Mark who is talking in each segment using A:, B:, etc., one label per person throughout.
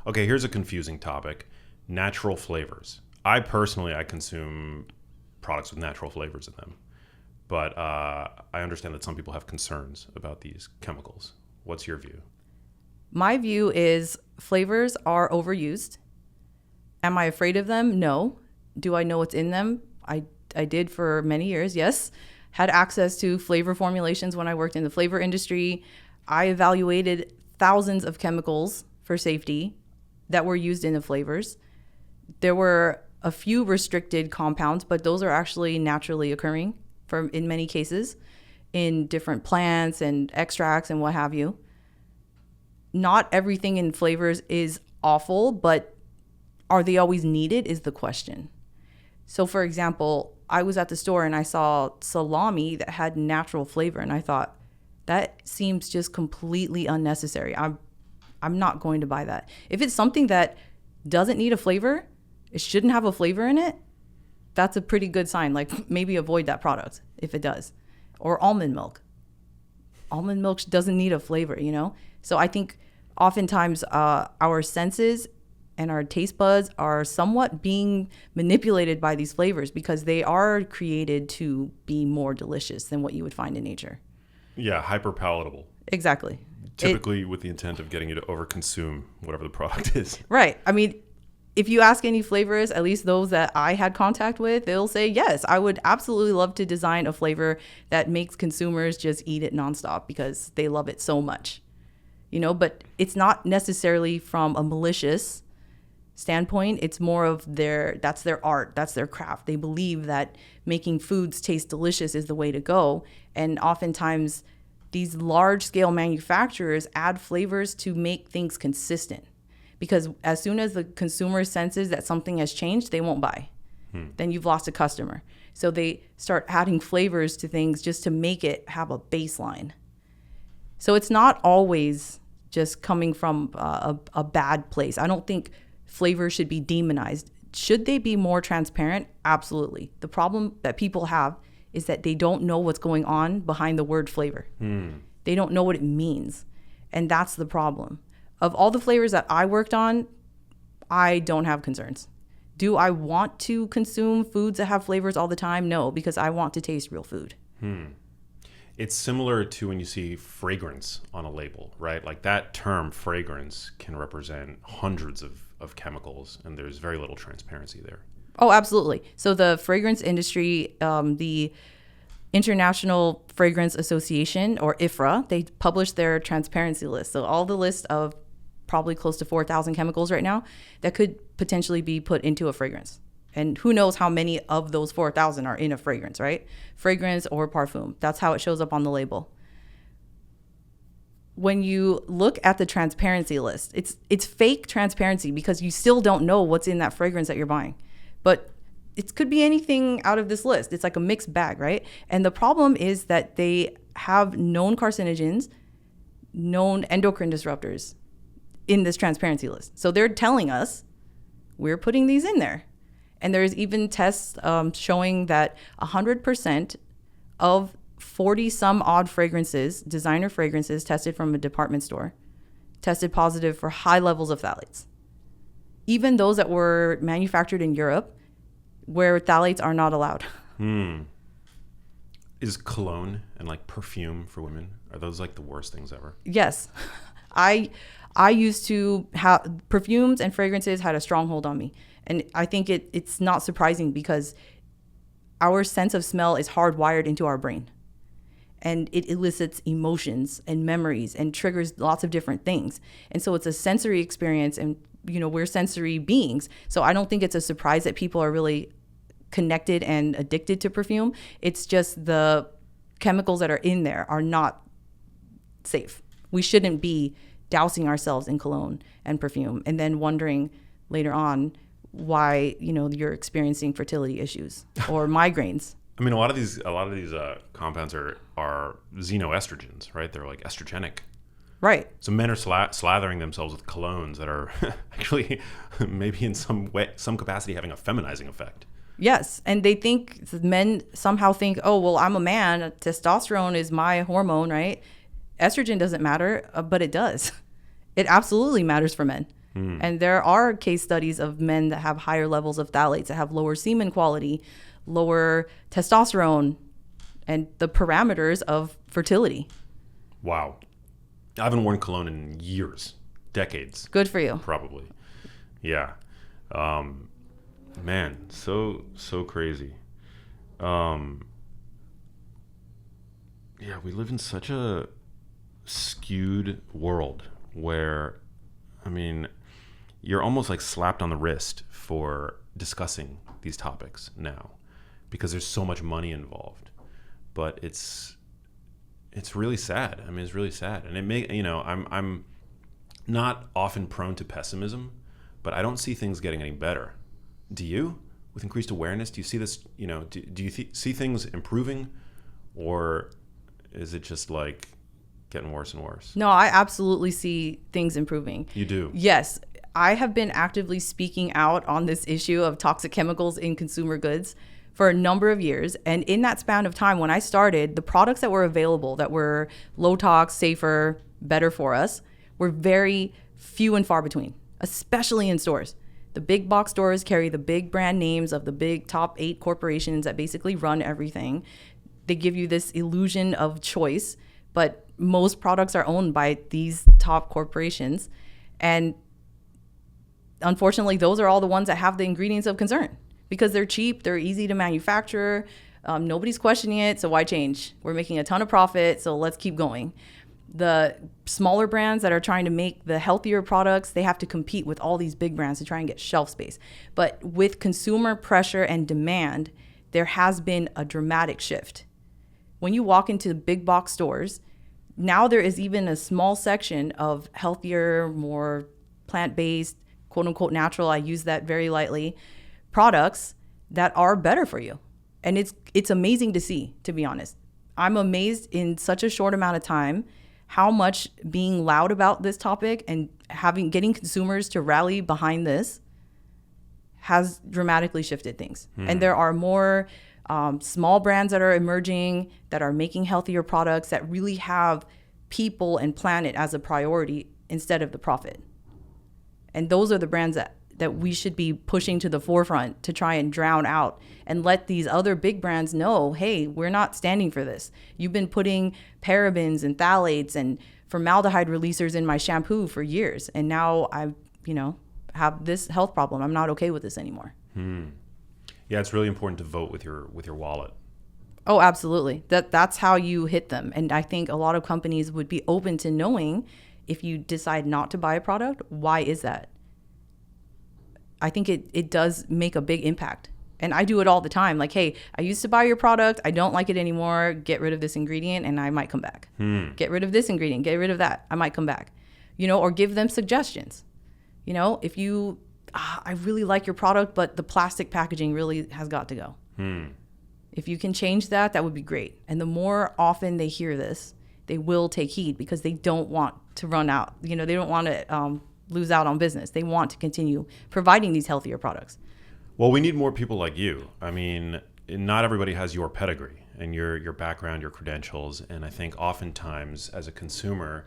A: Okay, here's a confusing topic. Natural flavors. I consume products with natural flavors in them. But I understand that some people have concerns about these chemicals. What's your view?
B: My view is flavors are overused. Am I afraid of them? No. Do I know what's in them? I did for many years, yes. Had access to flavor formulations when I worked in the flavor industry. I evaluated thousands of chemicals for safety that were used in the flavors. There were a few restricted compounds, but those are actually naturally occurring in many cases in different plants and extracts and what have you. Not everything in flavors is awful, but are they always needed is the question. So for example, I was at the store and I saw salami that had natural flavor and I thought, that seems just completely unnecessary. I'm not going to buy that. If it's something that doesn't need a flavor, it shouldn't have a flavor in it, that's a pretty good sign. Like maybe avoid that product if it does. Or almond milk. Almond milk doesn't need a flavor, you know? So I think oftentimes our senses and our taste buds are somewhat being manipulated by these flavors because they are created to be more delicious than what you would find in nature.
A: Yeah, hyper palatable.
B: Exactly.
A: Typically with the intent of getting you to overconsume whatever the product is.
B: Right. I mean, if you ask any flavorers, at least those that I had contact with, they'll say, yes, I would absolutely love to design a flavor that makes consumers just eat it nonstop because they love it so much. You know, but it's not necessarily from a malicious standpoint. It's more of that's their art, that's their craft. They believe that making foods taste delicious is the way to go. And oftentimes these large scale manufacturers add flavors to make things consistent. Because as soon as the consumer senses that something has changed, they won't buy. Then you've lost a customer. So they start adding flavors to things just to make it have a baseline. So it's not always just coming from a bad place. I don't think flavor should be demonized. Should they be more transparent? Absolutely. The problem that people have is that they don't know what's going on behind the word flavor. They don't know what it means. And that's the problem. Of all the flavors that I worked on, I don't have concerns. Do I want to consume foods that have flavors all the time? No, because I want to taste real food.
A: It's similar to when you see fragrance on a label, right? Like that term fragrance can represent hundreds of chemicals, and there's very little transparency there.
B: Oh, absolutely. So the fragrance industry, the International Fragrance Association, or IFRA, they published their transparency list. So all the list of probably close to 4,000 chemicals right now that could potentially be put into a fragrance. And who knows how many of those 4,000 are in a fragrance, right? Fragrance or parfum. That's how it shows up on the label. When you look at the transparency list, it's fake transparency because you still don't know what's in that fragrance that you're buying. But it could be anything out of this list. It's like a mixed bag, right? And the problem is that they have known carcinogens, known endocrine disruptors in this transparency list. So they're telling us we're putting these in there. And there's even tests showing that 100% of 40 some odd fragrances, designer fragrances tested from a department store, tested positive for high levels of phthalates. Even those that were manufactured in Europe, where phthalates are not allowed.
A: Is cologne and like perfume for women, are those like the worst things ever?
B: Yes. I used to have perfumes and fragrances had a stronghold on me. And I think it's not surprising because our sense of smell is hardwired into our brain. And it elicits emotions and memories and triggers lots of different things. And so it's a sensory experience, and you know, we're sensory beings. So I don't think it's a surprise that people are really connected and addicted to perfume. It's just the chemicals that are in there are not safe. We shouldn't be dousing ourselves in cologne and perfume and then wondering later on why, you know, you're experiencing fertility issues or migraines.
A: I mean, a lot of these compounds are xenoestrogens, right? They're like estrogenic.
B: Right.
A: So men are slathering themselves with colognes that are actually maybe in some way, some capacity having a feminizing effect.
B: Yes. And men somehow think, oh, well, I'm a man. Testosterone is my hormone, right? Estrogen doesn't matter, but it does. It absolutely matters for men. And there are case studies of men that have higher levels of phthalates, that have lower semen quality, lower testosterone, and the parameters of fertility.
A: Wow. I haven't worn cologne in years, decades.
B: Good for you.
A: Probably. Yeah. Man, so crazy. Yeah, we live in such a skewed world where, I mean, you're almost like slapped on the wrist for discussing these topics now because there's so much money involved. But it's really sad. I mean, it's really sad. And I'm not often prone to pessimism, but I don't see things getting any better. Do you? With increased awareness, do you see this, do you see things improving, or is it just like getting worse and worse?
B: No, I absolutely see things improving.
A: You do?
B: Yes. I have been actively speaking out on this issue of toxic chemicals in consumer goods for a number of years. And in that span of time, when I started, the products that were available that were low tox, safer, better for us were very few and far between, especially in stores. The big box stores carry the big brand names of the big top 8 corporations that basically run everything. They give you this illusion of choice, but most products are owned by these top corporations. And unfortunately, those are all the ones that have the ingredients of concern because they're cheap, they're easy to manufacture, nobody's questioning it, so why change? We're making a ton of profit, so let's keep going. The smaller brands that are trying to make the healthier products, they have to compete with all these big brands to try and get shelf space. But with consumer pressure and demand, there has been a dramatic shift. When you walk into big box stores, now there is even a small section of healthier, more plant-based, quote unquote natural, I use that very lightly, products that are better for you. And it's amazing to see, to be honest. I'm amazed in such a short amount of time how much being loud about this topic and getting consumers to rally behind this has dramatically shifted things. And there are more small brands that are emerging that are making healthier products that really have people and planet as a priority instead of the profit. And those are the brands that we should be pushing to the forefront to try and drown out and let these other big brands know, hey, we're not standing for this. You've been putting parabens and phthalates and formaldehyde releasers in my shampoo for years. And now I, have this health problem. I'm not okay with this anymore.
A: Yeah, it's really important to vote with your wallet.
B: Oh, absolutely. That's how you hit them. And I think a lot of companies would be open to knowing if you decide not to buy a product, why is that? I think it does make a big impact. And I do it all the time. Like, hey, I used to buy your product. I don't like it anymore. Get rid of this ingredient and I might come back. Get rid of this ingredient. Get rid of that. I might come back. Or give them suggestions. If you, I really like your product, but the plastic packaging really has got to go. If you can change that, that would be great. And the more often they hear this, they will take heed because they don't want to run out. They don't want to lose out on business. They want to continue providing these healthier products.
A: Well, we need more people like you. I mean, not everybody has your pedigree and your background, your credentials. And I think oftentimes as a consumer,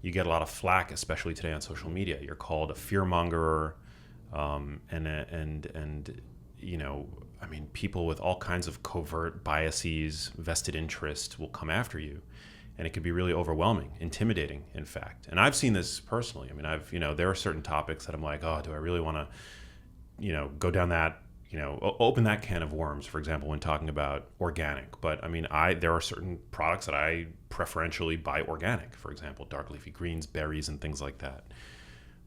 A: you get a lot of flack, especially today on social media. You're called a fearmongerer, people with all kinds of covert biases, vested interest will come after you. And it can be really overwhelming, intimidating, in fact. And I've seen this personally. I mean, there are certain topics that I'm like, oh, do I really want to, go down that, open that can of worms, for example, when talking about organic. But I mean, there are certain products that I preferentially buy organic, for example, dark leafy greens, berries, and things like that.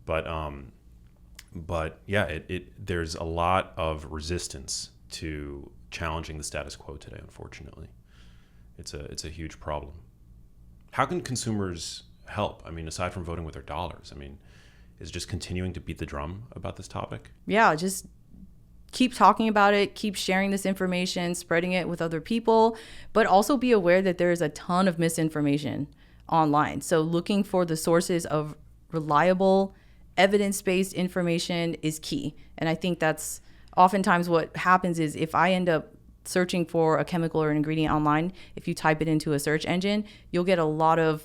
A: But yeah, there's a lot of resistance to challenging the status quo today, unfortunately. It's a huge problem. How can consumers help? I mean, aside from voting with their dollars, is it just continuing to beat the drum about this topic?
B: Yeah, just keep talking about it, keep sharing this information, spreading it with other people, but also be aware that there is a ton of misinformation online. So looking for the sources of reliable, evidence-based information is key. And I think that's oftentimes what happens is if I end up searching for a chemical or an ingredient online, if you type it into a search engine, you'll get a lot of,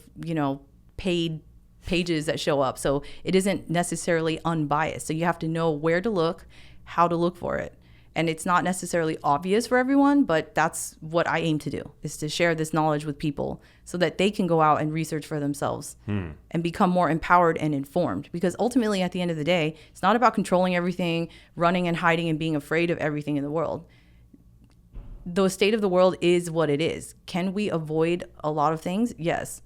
B: paid pages that show up. So it isn't necessarily unbiased. So you have to know where to look, how to look for it. And it's not necessarily obvious for everyone, but that's what I aim to do, is to share this knowledge with people so that they can go out and research for themselves and become more empowered and informed. Because ultimately, at the end of the day, it's not about controlling everything, running and hiding and being afraid of everything in the world. The state of the world is what it is. Can we avoid a lot of things? Yes.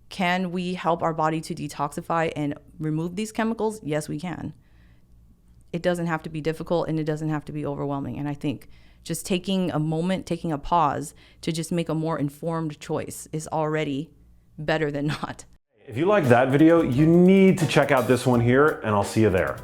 B: Can we help our body to detoxify and remove these chemicals? Yes, we can. It doesn't have to be difficult and it doesn't have to be overwhelming. And I think just taking a moment, taking a pause to just make a more informed choice is already better than not.
C: If you liked that video, you need to check out this one here, and I'll see you there.